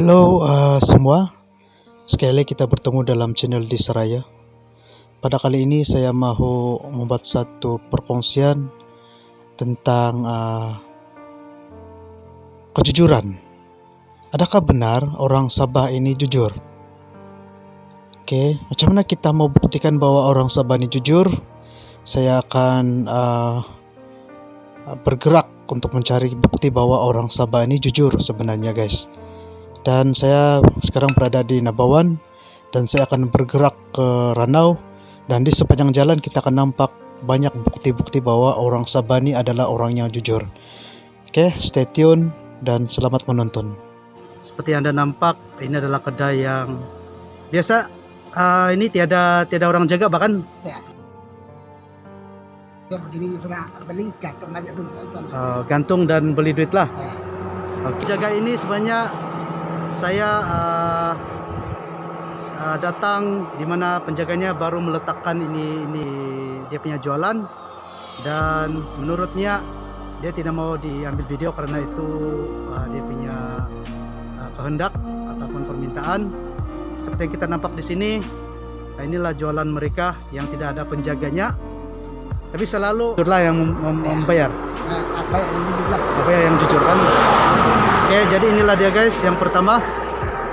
Halo semua, sekali lagi kita bertemu dalam channel di Seraya. Pada kali ini saya mau membuat satu perkongsian tentang kejujuran. Adakah benar orang Sabah ini jujur? Oke, macam mana kita mau buktikan bahwa orang Sabah ini jujur? Saya akan bergerak untuk mencari bukti bahwa orang Sabah ini jujur sebenarnya, guys. Dan saya sekarang berada di Nabawan dan saya akan bergerak ke Ranau, dan di sepanjang jalan kita akan nampak banyak bukti-bukti bahwa orang Sabah ini adalah orang yang jujur. Oke, stay tune dan selamat menonton. Seperti Anda nampak, ini adalah kedai yang biasa. Ini tiada orang jaga bahkan. Ya begini beli gantung aja dulu. Gantung dan beli duit lah. Oke. Jaga ini sebenarnya saya datang di mana penjaganya baru meletakkan ini dia punya jualan, dan menurutnya dia tidak mau diambil video karena itu dia punya kehendak ataupun permintaan. Seperti yang kita nampak di sini, inilah jualan mereka yang tidak ada penjaganya, tapi selalu itulah yang membayar. Apa yang jujur kan? Oke, jadi inilah dia guys yang pertama.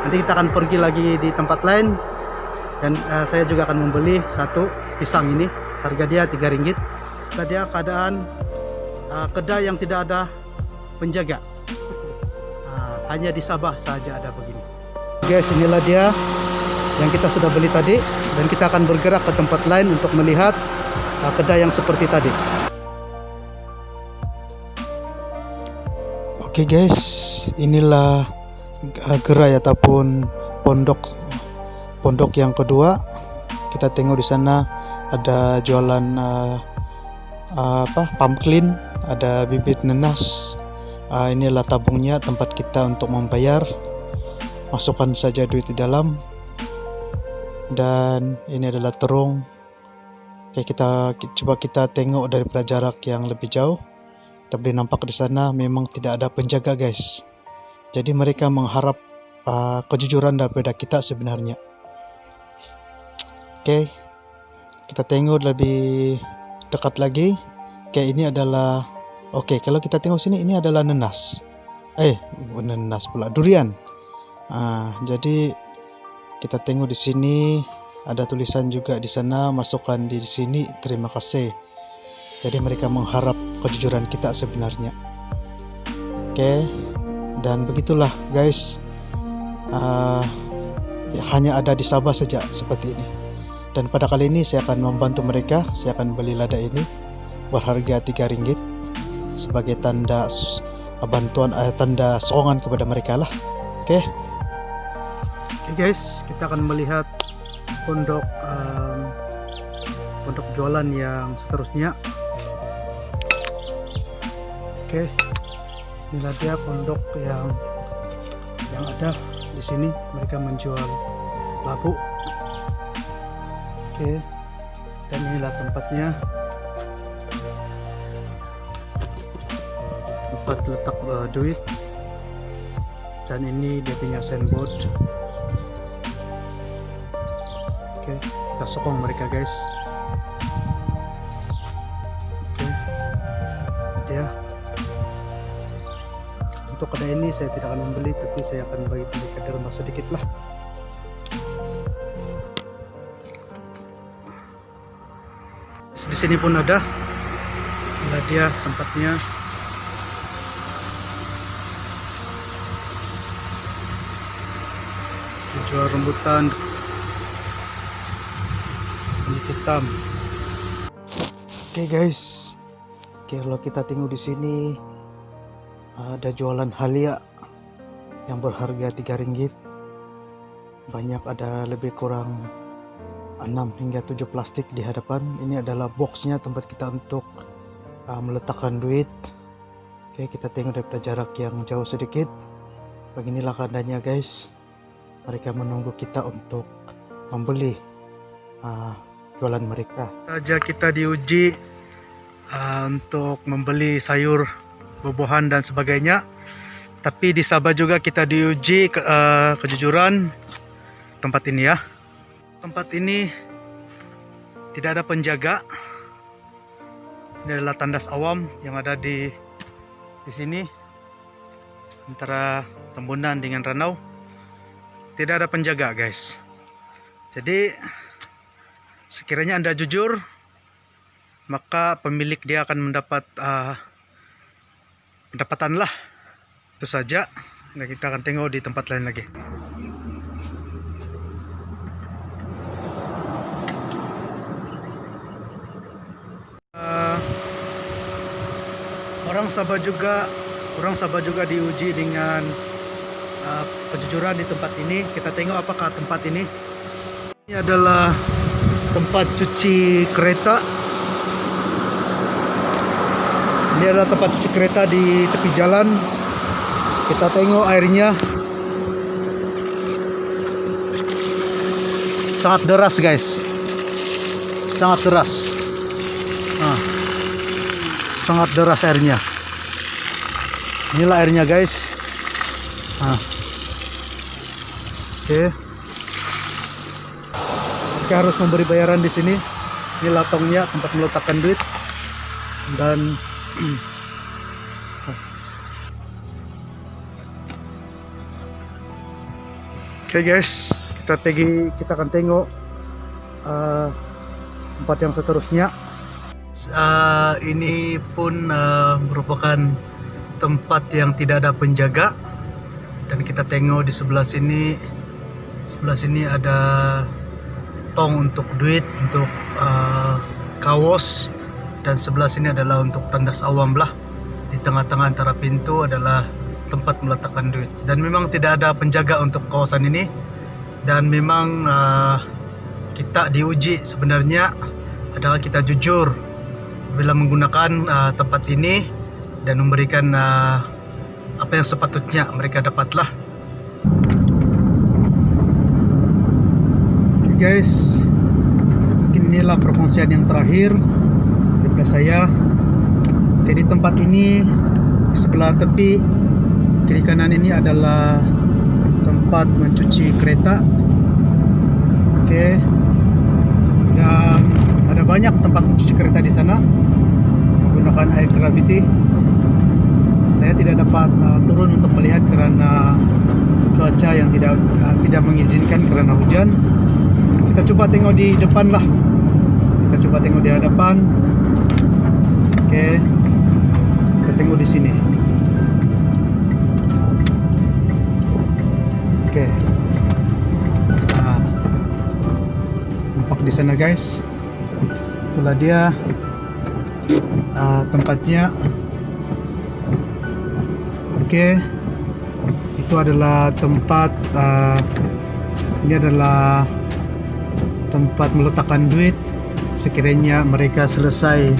Nanti kita akan pergi lagi di tempat lain, dan saya juga akan membeli satu pisang ini. Harga dia Rp3. Dia keadaan kedai yang tidak ada penjaga. Hanya di Sabah saja ada begini. Guys, inilah dia yang kita sudah beli tadi, dan kita akan bergerak ke tempat lain untuk melihat kedai yang seperti tadi. Oke guys, inilah gerai ataupun pondok yang kedua. Kita tengok di sana ada jualan pumpkin, ada bibit nanas. Inilah tabungnya, tempat kita untuk membayar. Masukkan saja duit di dalam, dan ini adalah terung. Oke, coba kita tengok daripada jarak yang lebih jauh. Kita boleh nampak di sana memang tidak ada penjaga guys. Jadi mereka mengharap kejujuran daripada kita sebenarnya. Oke, kita tengok lebih dekat lagi. Oke, ini adalah kalau kita tengok sini, ini adalah nanas. Bukan nanas pula, durian. Jadi kita tengok di sini ada tulisan juga di sana, masukkan di sini terima kasih. Jadi mereka mengharap kejujuran kita sebenarnya. Oke, dan begitulah guys. Hanya ada di Sabah saja seperti ini. Dan pada kali ini saya akan membantu mereka. Saya akan beli lada ini berharga Rp3 sebagai tanda bantuan, tanda sokongan kepada mereka lah. Oke guys, kita akan melihat pondok jualan yang seterusnya. Oke, inilah dia pondok yang ada di sini. Mereka menjual labu. Oke, dan inilah tempatnya, tempat letak duit. Dan ini dia punya signboard. Oke, kita sokong mereka guys. Oke, dia. Untuk kedai ini saya tidak akan membeli, tapi saya akan bagi ke rumah sedikit lah. Di sini pun ada. Inilah dia tempatnya. Jual rambutan kulit hitam. Oke guys, kalau kita tengok di sini ada jualan halia yang berharga Rp3. Banyak, ada lebih kurang 6 hingga 7 plastik di hadapan. Ini adalah boxnya, tempat kita untuk meletakkan duit. Oke, kita tengok daripada jarak yang jauh sedikit. Beginilah keadaannya guys. Mereka menunggu kita untuk membeli jualan mereka. Saja kita diuji untuk membeli sayur, buah-buahan dan sebagainya. Tapi di Sabah juga kita diuji kejujuran tempat ini ya. Tempat ini tidak ada penjaga. Ini adalah tandas awam yang ada di sini antara Tambunan dengan Ranau. Tidak ada penjaga, guys. Jadi sekiranya Anda jujur, maka pemilik dia akan mendapat pendapatan lah. Itu saja. Dan kita akan tengok di tempat lain lagi. Orang Sabah juga diuji dengan kejujuran di tempat ini. Kita tengok apakah tempat ini. Ini adalah tempat cuci kereta. Ini adalah tempat cuci kereta di tepi jalan. Kita tengok airnya sangat deras, guys. Sangat deras. Sangat deras airnya. Inilah airnya, guys. Oke. Kita harus memberi bayaran di sini. Ini latongnya, tempat meletakkan duit. Dan oke, guys, kita akan tengok tempat yang seterusnya. Ini pun merupakan tempat yang tidak ada penjaga, dan kita tengok di sebelah sini ada tong untuk duit, untuk kaos, dan sebelah sini adalah untuk tandas awam lah. Di tengah-tengah antara pintu adalah tempat meletakkan duit, dan memang tidak ada penjaga untuk kawasan ini. Dan memang kita diuji sebenarnya adalah kita jujur bila menggunakan tempat ini dan memberikan apa yang sepatutnya mereka dapatlah. Oke, guys, mungkin inilah perkongsian yang terakhir daripada saya. Jadi tempat ini di sebelah tepi kiri kanan ini adalah tempat mencuci kereta. Oke. Dan ada banyak tempat mencuci kereta di sana menggunakan air gravity. Saya tidak dapat turun untuk melihat karena cuaca yang tidak mengizinkan karena hujan. Kita coba tengok di depan lah. Kita coba tengok di hadapan. Oke. Kita tengok di sini. Oke. Nampak di sana, guys. Itulah dia tempatnya. Oke. Itu adalah tempat ini adalah tempat meletakkan duit sekiranya mereka selesai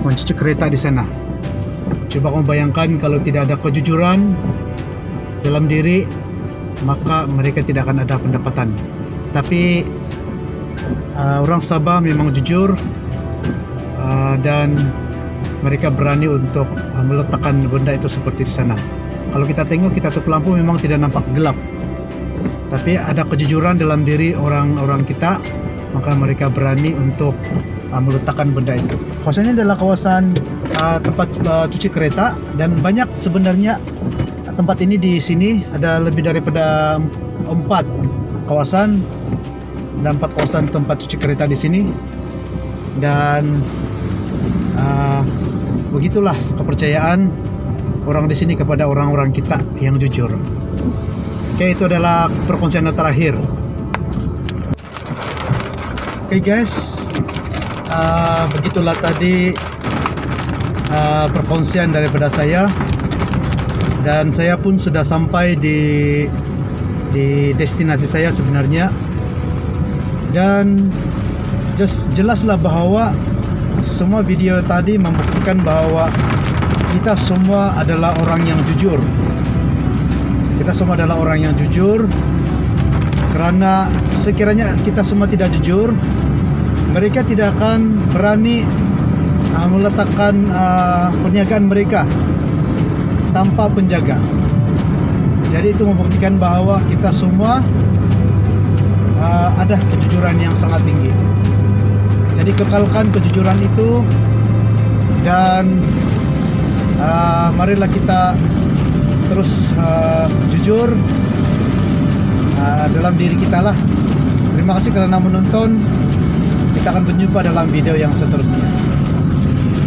mencuci kereta di sana. Coba kamu bayangkan kalau tidak ada kejujuran dalam diri, maka mereka tidak akan ada pendapatan. Tapi orang Sabah memang jujur, dan mereka berani untuk meletakkan benda itu seperti di sana. Kalau kita tengok, kita tutup lampu, memang tidak nampak gelap, tapi ada kejujuran dalam diri orang-orang kita, maka mereka berani untuk meletakkan benda itu. Kawasan ini adalah kawasan tempat cuci kereta, dan banyak sebenarnya tempat ini. Di sini ada lebih daripada 4 kawasan dan 4 kawasan tempat cuci kereta di sini. Dan begitulah kepercayaan orang di sini kepada orang-orang kita yang jujur. Oke, itu adalah perkongsian terakhir. Oke, guys, begitulah tadi perkongsian daripada saya. Dan saya pun sudah sampai di destinasi saya sebenarnya. Dan jelaslah bahwa semua video tadi membuktikan bahwa kita semua adalah orang yang jujur. Kita semua adalah orang yang jujur. Karena sekiranya kita semua tidak jujur, mereka tidak akan berani meletakkan perniagaan mereka tanpa penjaga. Jadi itu membuktikan bahwa kita semua ada kejujuran yang sangat tinggi. Jadi kekalkan kejujuran itu, dan marilah kita terus jujur dalam diri kita lah. Terima kasih karena menonton. Kita akan berjumpa dalam video yang seterusnya.